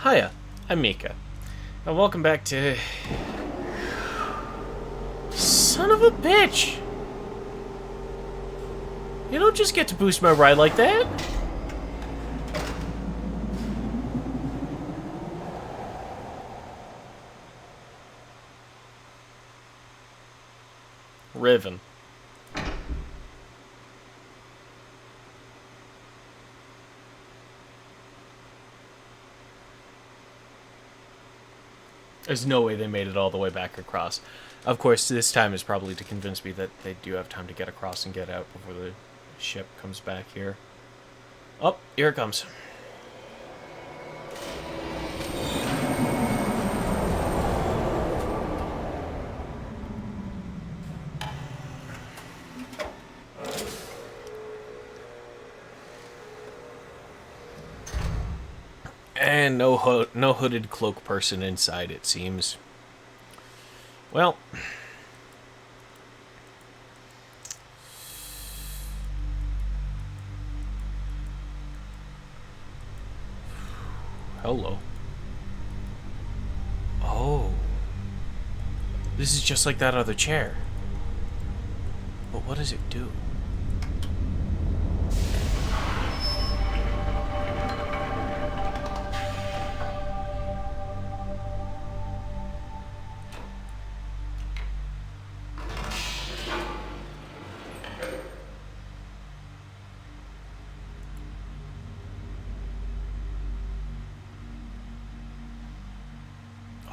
Hiya, I'm Mika, and welcome back to... Son of a bitch! You don't just get to boost my ride like that! Riven. There's no way they made it all the way back across. Of course, this time is probably to convince me that they do have time to get across and get out before the ship comes back here. Oh, here it comes. And no hooded cloak person inside, it seems. Well, hello. Oh, this is just like that other chair. But what does it do?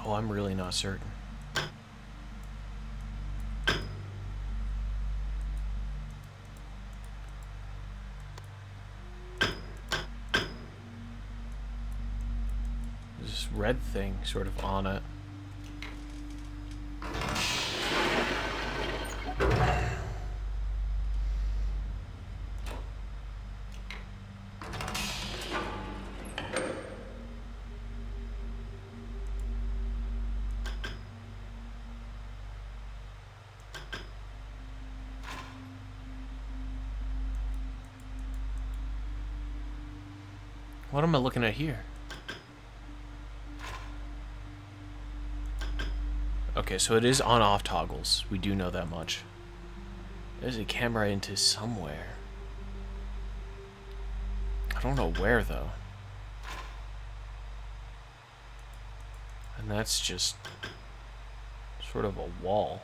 Oh, I'm really not certain. There's this red thing sort of on it. What am I looking at here? Okay, so it is on-off toggles. We do know that much. There's a camera into somewhere. I don't know where, though. And that's just sort of a wall.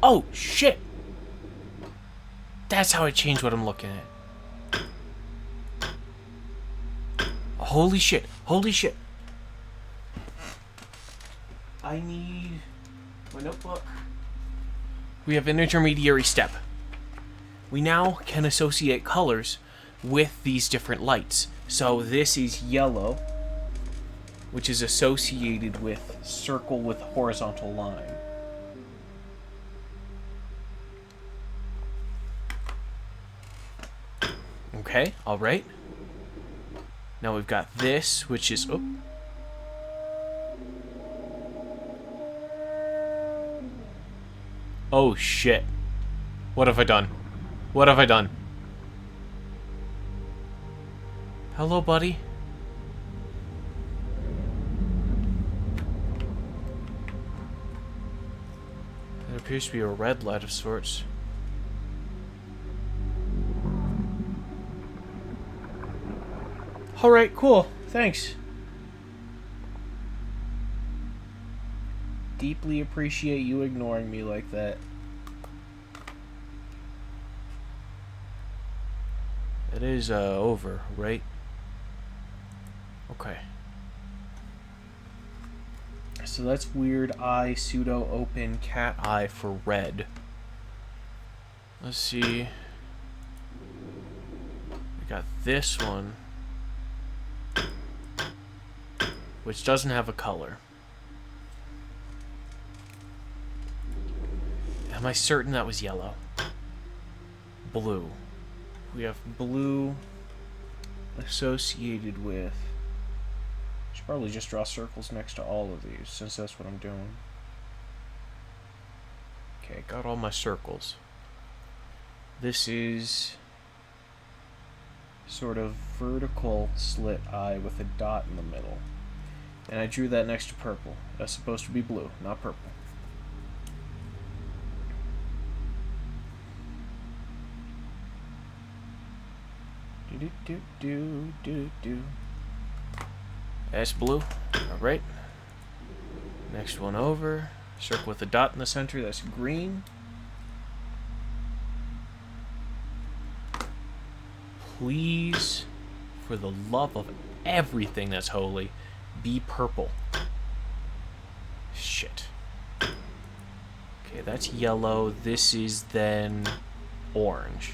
Oh, shit! That's how I change what I'm looking at. Holy shit. Holy shit. I need my notebook. We have an intermediary step. We now can associate colors with these different lights. So this is yellow, which is associated with circle with horizontal line. Okay, alright. Now we've got this, which is... Oh. Oh, shit. What have I done? What have I done? Hello, buddy. There appears to be a red light of sorts. Alright, cool. Thanks. Deeply appreciate you ignoring me like that. It is, over, right? Okay. So that's weird eye, pseudo open, cat eye for red. Let's see. We got this one, which doesn't have a color. Am I certain that was yellow? Blue. We have blue associated with... I should probably just draw circles next to all of these, since that's what I'm doing. Okay, got all my circles. This is sort of vertical slit eye with a dot in the middle. And I drew that next to purple. That's supposed to be blue, not purple. Do. That's blue. Alright. Next one over. Circle with a dot in the center. That's green. Please, for the love of everything that's holy, be purple. Shit. Okay, that's yellow. This is then orange.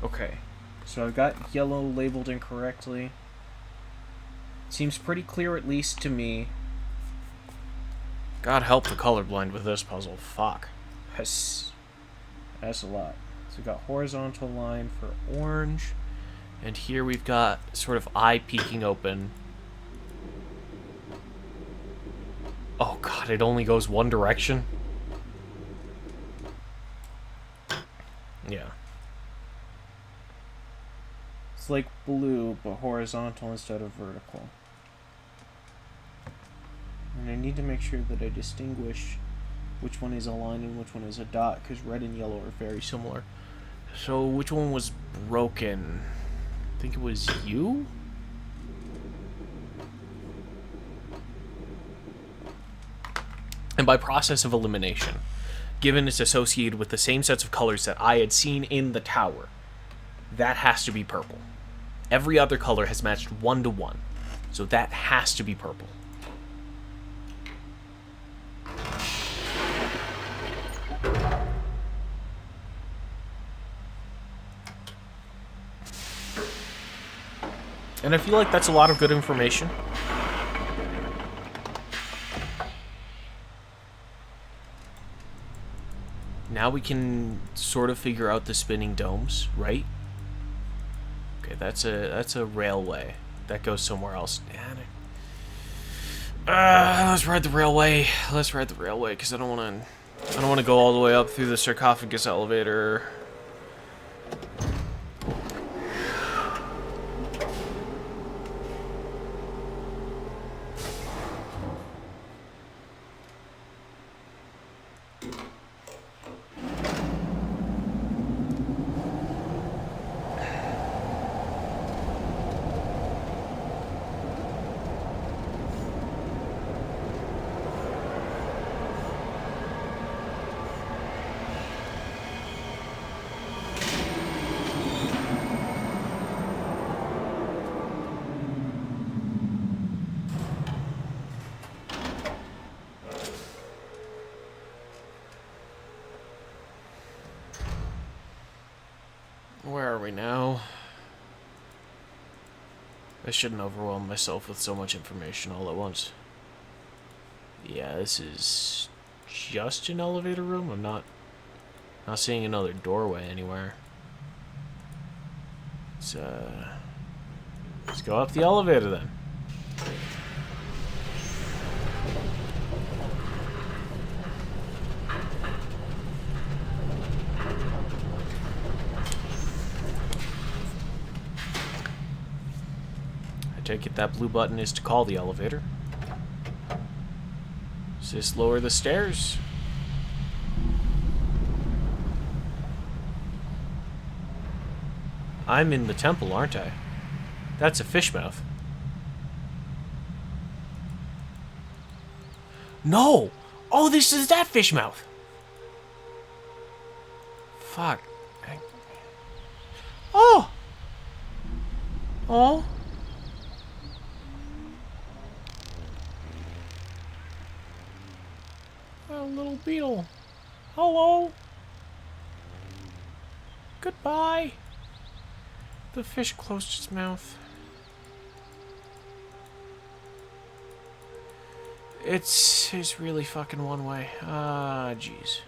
Okay. So I've got yellow labeled incorrectly. Seems pretty clear, at least to me. God help the colorblind with this puzzle. Fuck. That's a lot. So we've got horizontal line for orange. And here we've got sort of eye peeking open. Oh god, it only goes one direction? Yeah. It's like blue, but horizontal instead of vertical. And I need to make sure that I distinguish which one is a line and which one is a dot, because red and yellow are very similar. So, which one was broken? I think it was you? And by process of elimination, given it's associated with the same sets of colors that I had seen in the tower, that has to be purple. Every other color has matched 1-to-1, so that has to be purple. And I feel like that's a lot of good information. Now we can sort of figure out the spinning domes, right? Okay, that's a railway. That goes somewhere else. Damn it. Let's ride the railway. Let's ride the railway, because I don't want to go all the way up through the sarcophagus elevator. Where are we now? I shouldn't overwhelm myself with so much information all at once. Yeah, this is just an elevator room. I'm not seeing another doorway anywhere. Let's go up the elevator then. I take it that blue button is to call the elevator. Does this lower the stairs? I'm in the temple, aren't I? That's a fish mouth. No! Oh, this is that fish mouth! Fuck. Oh! Oh! little beetle. Hello. Goodbye. The fish closed its mouth. It's really fucking one way. Ah, jeez.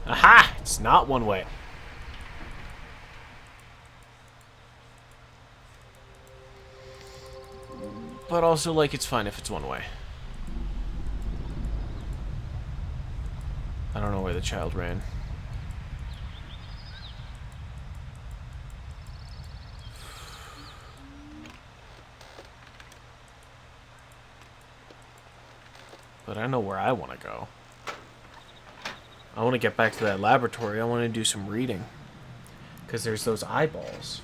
Aha! It's not one way. But also, like, it's fine if it's one way. I don't know where the child ran. But I know where I want to go. I want to get back to that laboratory. I want to do some reading. Because there's those eyeballs.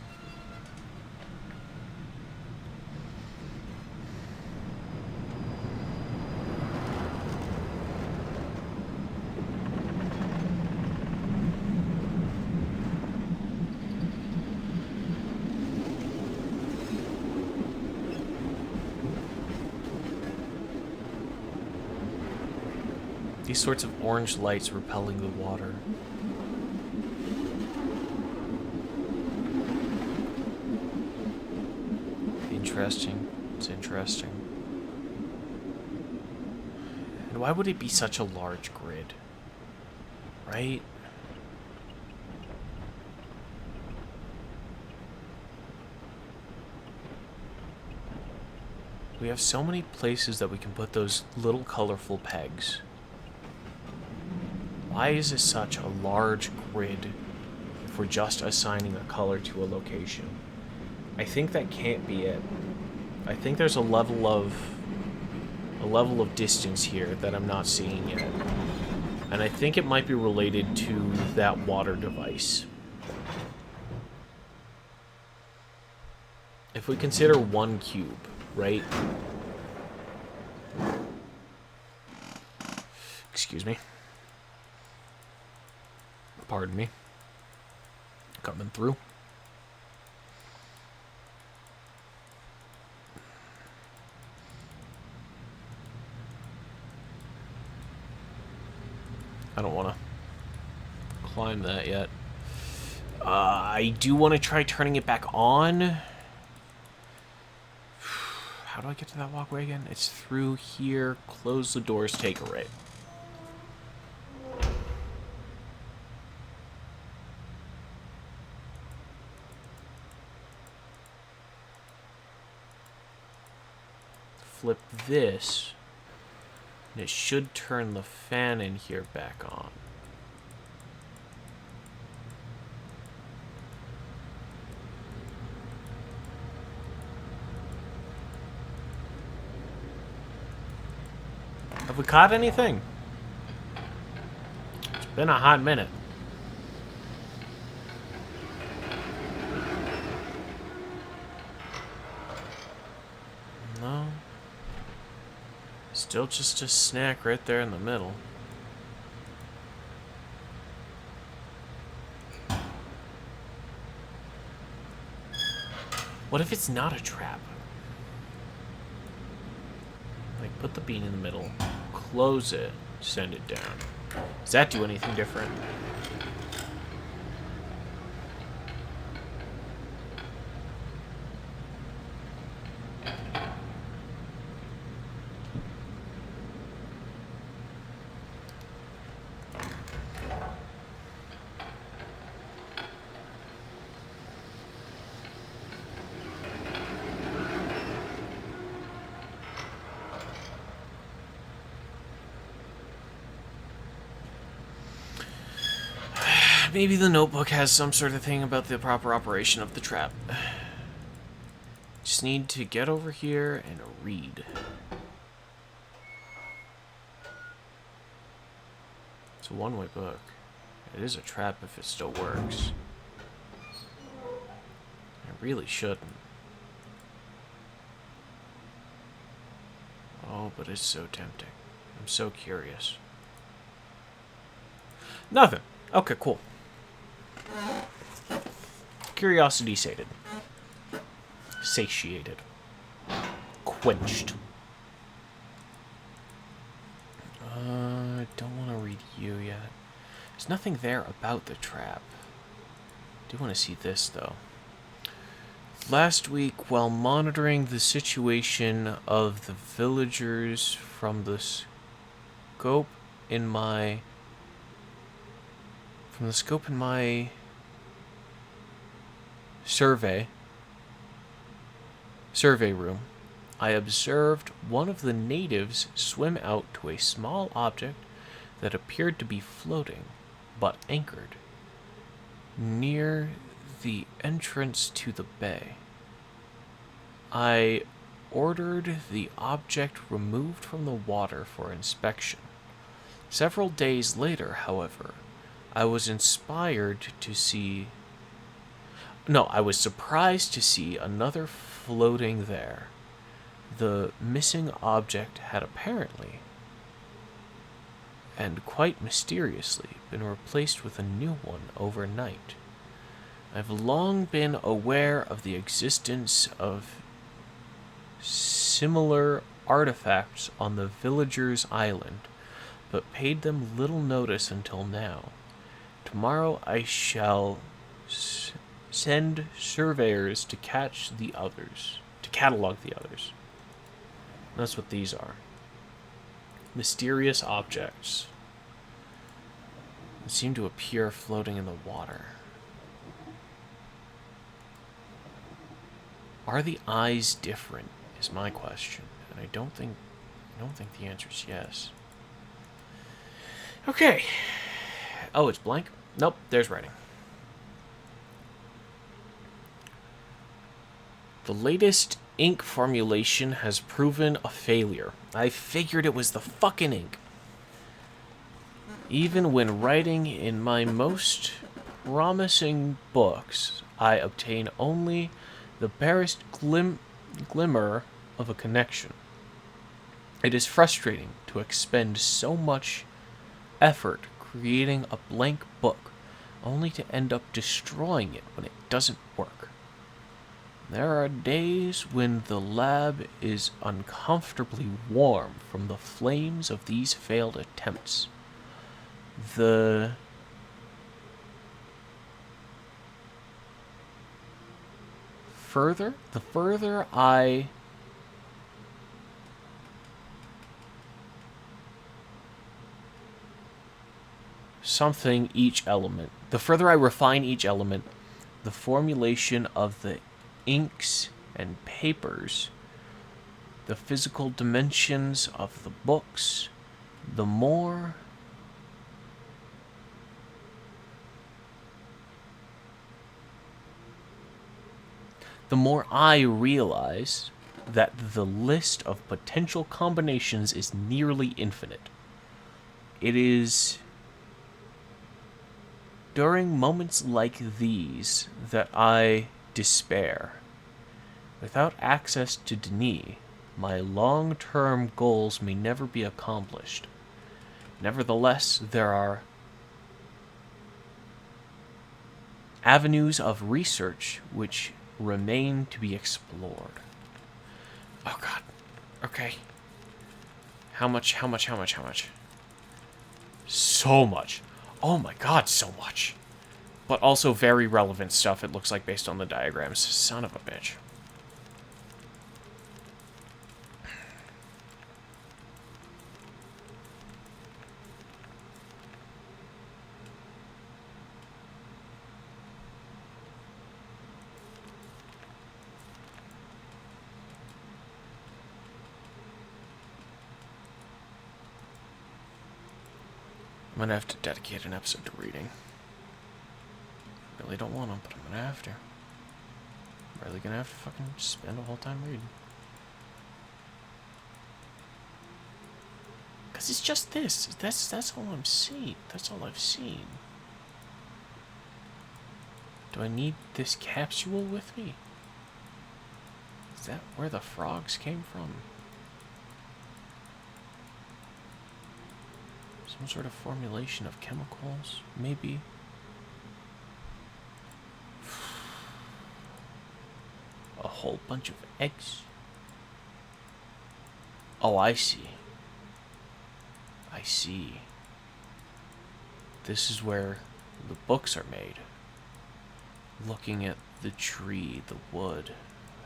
These sorts of orange lights repelling the water. Interesting. It's interesting. And why would it be such a large grid? Right? We have so many places that we can put those little colorful pegs. Why is it such a large grid if we're just assigning a color to a location? I think that can't be it. I think there's a level of distance here that I'm not seeing yet. And I think it might be related to that water device. If we consider one cube, right? Excuse me. Pardon me. Coming through. I don't want to climb that yet. I do want to try turning it back on. How do I get to that walkway again? It's through here. Close the doors, take a right. Flip this, and it should turn the fan in here back on. Have we caught anything? It's been a hot minute. No. Still just a snack right there in the middle. What if it's not a trap? Like, put the bean in the middle, close it, send it down. Does that do anything different? Maybe the notebook has some sort of thing about the proper operation of the trap. Just need to get over here and read. It's a one-way book. It is a trap if it still works. It really shouldn't. Oh, but it's so tempting. I'm so curious. Nothing. Okay, cool. Curiosity sated. Satiated. Quenched. don't want to read you yet. There's nothing there about the trap. I do want to see this, though. Last week, while monitoring the situation of the villagers from the scope in my survey room, I observed one of the natives swim out to a small object that appeared to be floating, but anchored, near the entrance to the bay. I ordered the object removed from the water for inspection. Several days later, however, I was surprised to see another floating there. The missing object had apparently, and quite mysteriously, been replaced with a new one overnight. I've long been aware of the existence of similar artifacts on the villagers' island, but paid them little notice until now. Tomorrow I shall send surveyors to catalog the others. That's what these are. Mysterious objects that seem to appear floating in the water. Are the eyes different, is my question. And I don't think the answer is yes. Okay. Oh, it's blank? Nope, there's writing. The latest ink formulation has proven a failure. I figured it was the fucking ink. Even when writing in my most promising books, I obtain only the barest glimmer of a connection. It is frustrating to expend so much effort creating a blank book, only to end up destroying it when it doesn't work. There are days when the lab is uncomfortably warm from the flames of these failed attempts. The further I the further I refine each element, the formulation of the inks and papers, the physical dimensions of the books, the more I realize that the list of potential combinations is nearly infinite. It is during moments like these that I despair. Without access to Denis, my long-term goals may never be accomplished. Nevertheless, there are avenues of research which remain to be explored. Oh god. Okay. How much? So much. Oh my god, so much. But also very relevant stuff, it looks like, based on the diagrams. Son of a bitch. I'm gonna have to dedicate an episode to reading. Really don't want to, but I'm gonna have to. I'm really gonna have to fucking spend a whole time reading. Cause it's just this. That's all I'm seeing. That's all I've seen. Do I need this capsule with me? Is that where the frogs came from? Some sort of formulation of chemicals, maybe. A whole bunch of eggs. Oh, I see. I see. This is where the books are made. Looking at the tree, the wood.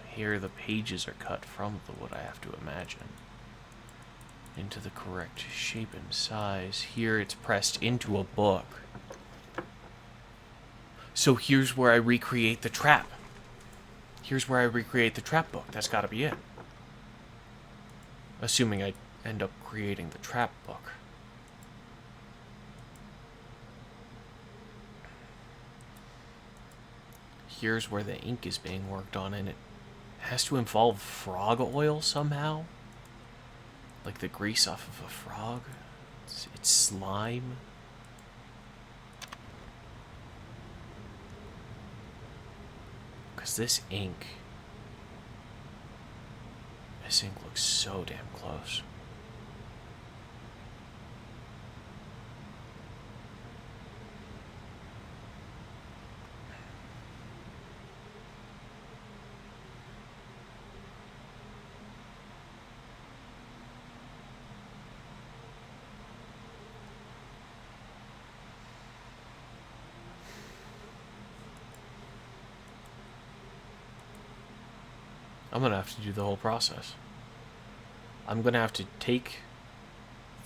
Here the pages are cut from the wood, I have to imagine. Into the correct shape and size. Here it's pressed into a book. So here's where I recreate the trap. Here's where I recreate the trap book. That's gotta be it. Assuming I end up creating the trap book. Here's where the ink is being worked on, and it has to involve frog oil somehow. Like the grease off of a frog. It's slime. Because this ink looks so damn close. I'm gonna have to do the whole process. I'm gonna have to take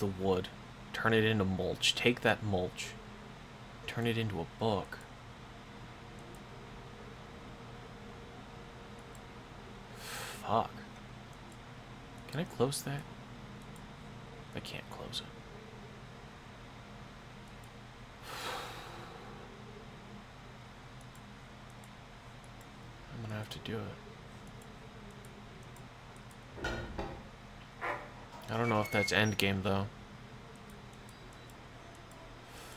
the wood, turn it into mulch, take that mulch, turn it into a book. Fuck. Can I close that? I can't close it. I'm gonna have to do it. I don't know if that's endgame, though.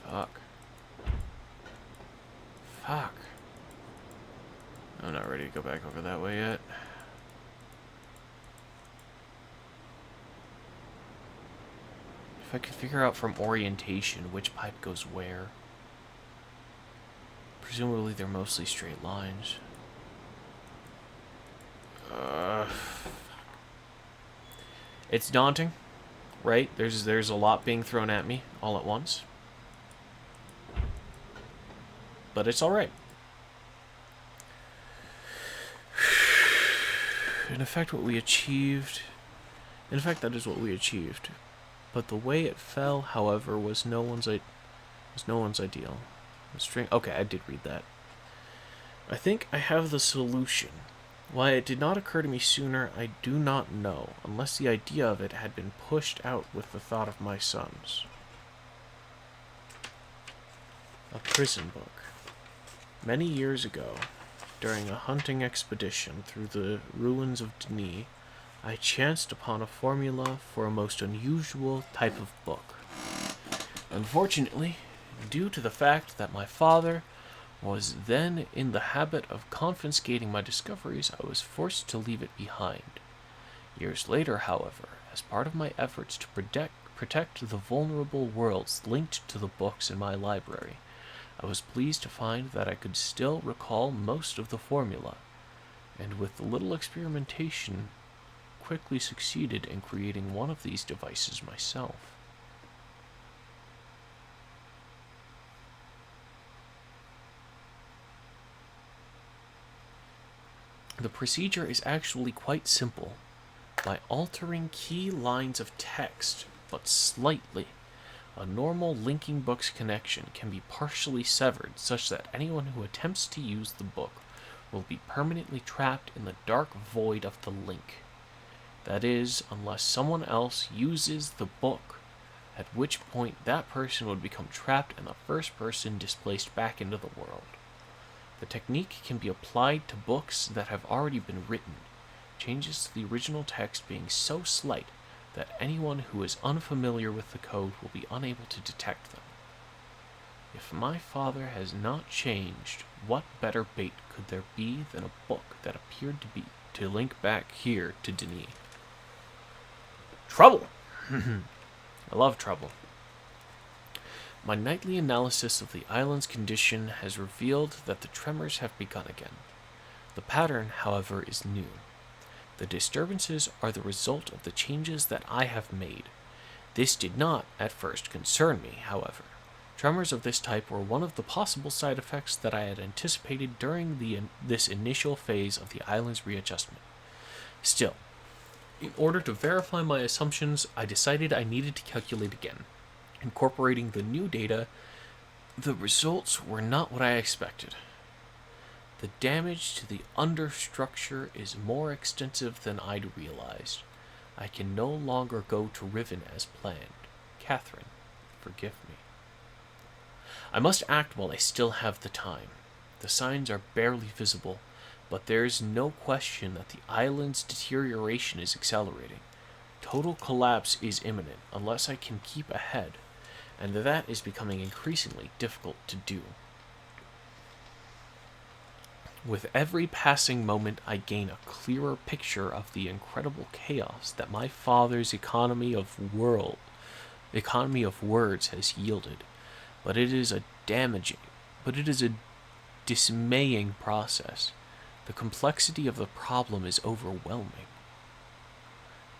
Fuck. Fuck. I'm not ready to go back over that way yet. If I could figure out from orientation which pipe goes where. Presumably they're mostly straight lines. It's daunting, right? There's a lot being thrown at me all at once. But it's alright. In effect, what we achieved... In effect, that is what we achieved. But the way it fell, however, was no one's ideal. Okay, I did read that. I think I have the solution. Why it did not occur to me sooner, I do not know, unless the idea of it had been pushed out with the thought of my sons. A prison book. Many years ago, during a hunting expedition through the ruins of Denis, I chanced upon a formula for a most unusual type of book. Unfortunately, due to the fact that my father was then in the habit of confiscating my discoveries, I was forced to leave it behind. Years later, however, as part of my efforts to protect the vulnerable worlds linked to the books in my library, I was pleased to find that I could still recall most of the formula, and with a little experimentation, quickly succeeded in creating one of these devices myself. The procedure is actually quite simple. By altering key lines of text, but slightly, a normal linking book's connection can be partially severed such that anyone who attempts to use the book will be permanently trapped in the dark void of the link. That is, unless someone else uses the book, at which point that person would become trapped and the first person displaced back into the world. The technique can be applied to books that have already been written, changes to the original text being so slight that anyone who is unfamiliar with the code will be unable to detect them. If my father has not changed, what better bait could there be than a book that appeared to link back here to Denis? Trouble! I love trouble. My nightly analysis of the island's condition has revealed that the tremors have begun again. The pattern, however, is new. The disturbances are the result of the changes that I have made. This did not, at first, concern me, however. Tremors of this type were one of the possible side effects that I had anticipated during this initial phase of the island's readjustment. Still, in order to verify my assumptions, I decided I needed to calculate again. Incorporating the new data, the results were not what I expected. The damage to the understructure is more extensive than I'd realized. I can no longer go to Riven as planned. Catherine, forgive me. I must act while I still have the time. The signs are barely visible, but there is no question that the island's deterioration is accelerating. Total collapse is imminent unless I can keep ahead, and that is becoming increasingly difficult to do. With every passing moment, I gain a clearer picture of the incredible chaos that my father's economy of words has yielded. But it is a dismaying process. The complexity of the problem is overwhelming.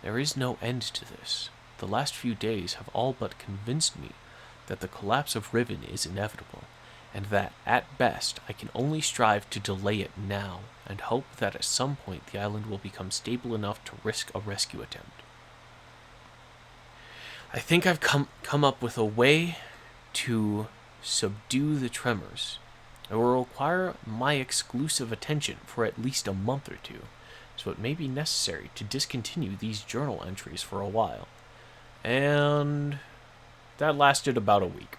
There is no end to this. The last few days have all but convinced me that the collapse of Riven is inevitable, and that, at best, I can only strive to delay it now, and hope that at some point the island will become stable enough to risk a rescue attempt. I think I've come up with a way to subdue the tremors. It will require my exclusive attention for at least a month or two, so it may be necessary to discontinue these journal entries for a while. And that lasted about a week.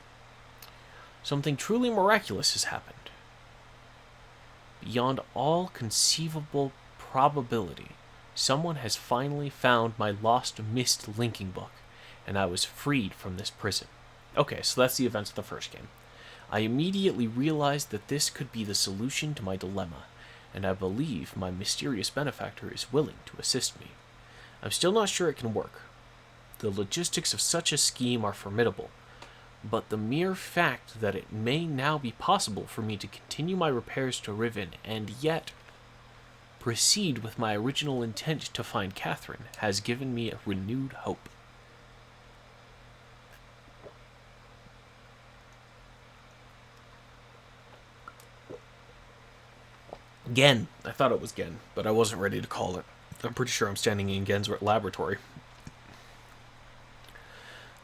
Something truly miraculous has happened. Beyond all conceivable probability, someone has finally found my missed linking book, and I was freed from this prison. Okay, so that's the events of the first game. I immediately realized that this could be the solution to my dilemma, and I believe my mysterious benefactor is willing to assist me. I'm still not sure it can work. The logistics of such a scheme are formidable, but the mere fact that it may now be possible for me to continue my repairs to Riven and yet proceed with my original intent to find Catherine has given me a renewed hope. Ghen. I thought it was Ghen, but I wasn't ready to call it. I'm pretty sure I'm standing in Ghen's laboratory.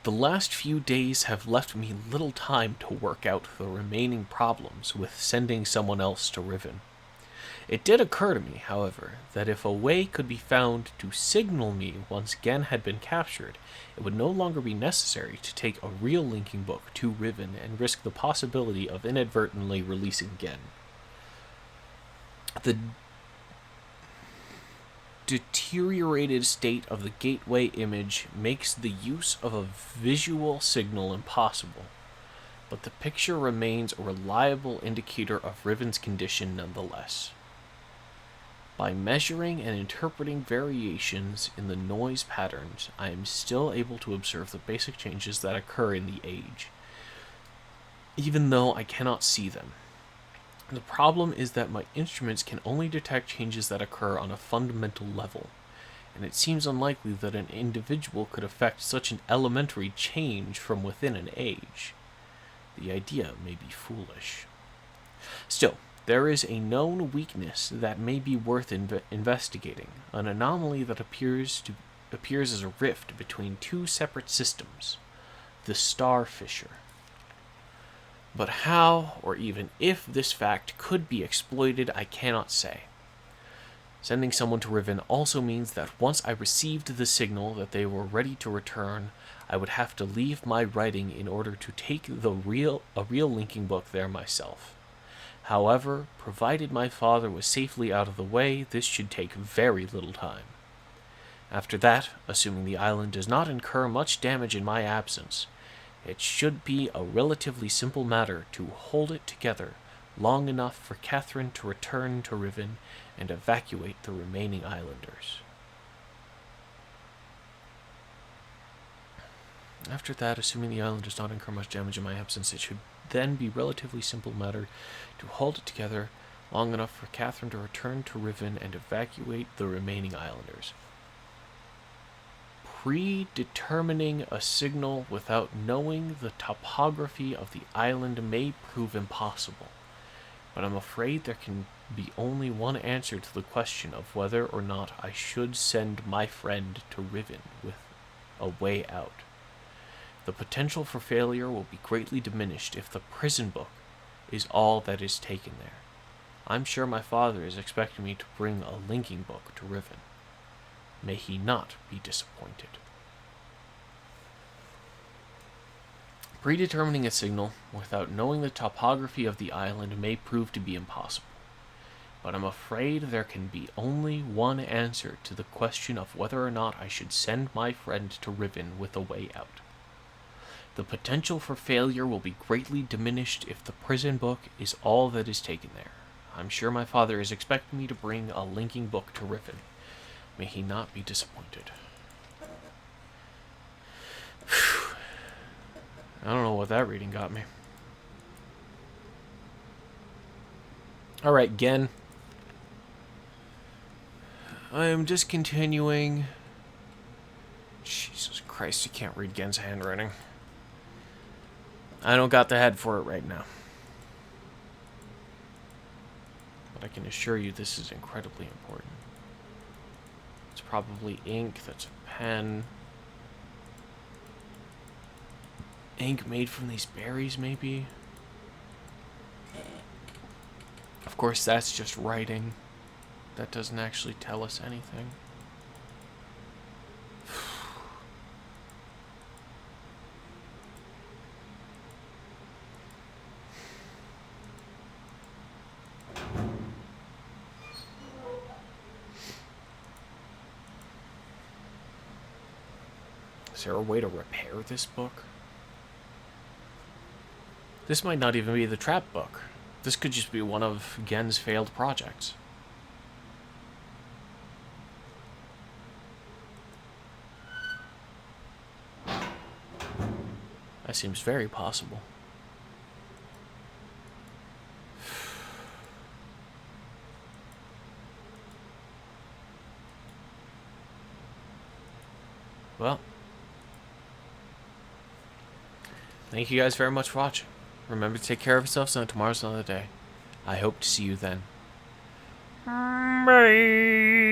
The last few days have left me little time to work out the remaining problems with sending someone else to Riven. It did occur to me, however, that if a way could be found to signal me once Ghen had been captured, it would no longer be necessary to take a real linking book to Riven and risk the possibility of inadvertently releasing Ghen. The deteriorated state of the gateway image makes the use of a visual signal impossible, but the picture remains a reliable indicator of Riven's condition nonetheless. By measuring and interpreting variations in the noise patterns, I am still able to observe the basic changes that occur in the age, even though I cannot see them. The problem is that my instruments can only detect changes that occur on a fundamental level, and it seems unlikely that an individual could affect such an elementary change from within an age. The idea may be foolish. Still, there is a known weakness that may be worth investigating, an anomaly that appears as a rift between two separate systems, the Star Fissure. But how, or even if, this fact could be exploited, I cannot say. Sending someone to Riven also means that once I received the signal that they were ready to return, I would have to leave my writing in order to take a real linking book there myself. However, provided my father was safely out of the way, this should take very little time. After that, assuming the island does not incur much damage in my absence, it should be a relatively simple matter to hold it together long enough for Catherine to return to Riven and evacuate the remaining islanders. After that, assuming the island does not incur much damage in my absence, it should then be a relatively simple matter to hold it together long enough for Catherine to return to Riven and evacuate the remaining islanders. Predetermining a signal without knowing the topography of the island may prove impossible, but I'm afraid there can be only one answer to the question of whether or not I should send my friend to Riven with a way out. The potential for failure will be greatly diminished if the prison book is all that is taken there. I'm sure my father is expecting me to bring a linking book to Riven. May he not be disappointed. Predetermining a signal without knowing the topography of the island may prove to be impossible, but I'm afraid there can be only one answer to the question of whether or not I should send my friend to Riven with a way out. The potential for failure will be greatly diminished if the prison book is all that is taken there. I'm sure my father is expecting me to bring a linking book to Riven. May he not be disappointed. I don't know what that reading got me. Alright, Ghen. I am discontinuing. Jesus Christ, you can't read Gen's handwriting. I don't got the head for it right now. But I can assure you this is incredibly important. It's probably ink, that's a pen. Ink made from these berries, maybe? Of course, that's just writing. That doesn't actually tell us anything. Is there a way to repair this book? This might not even be the trap book. This could just be one of Gen's failed projects. That seems very possible. Well, thank you guys very much for watching. Remember to take care of yourselves, and tomorrow's another day. I hope to see you then. Bye.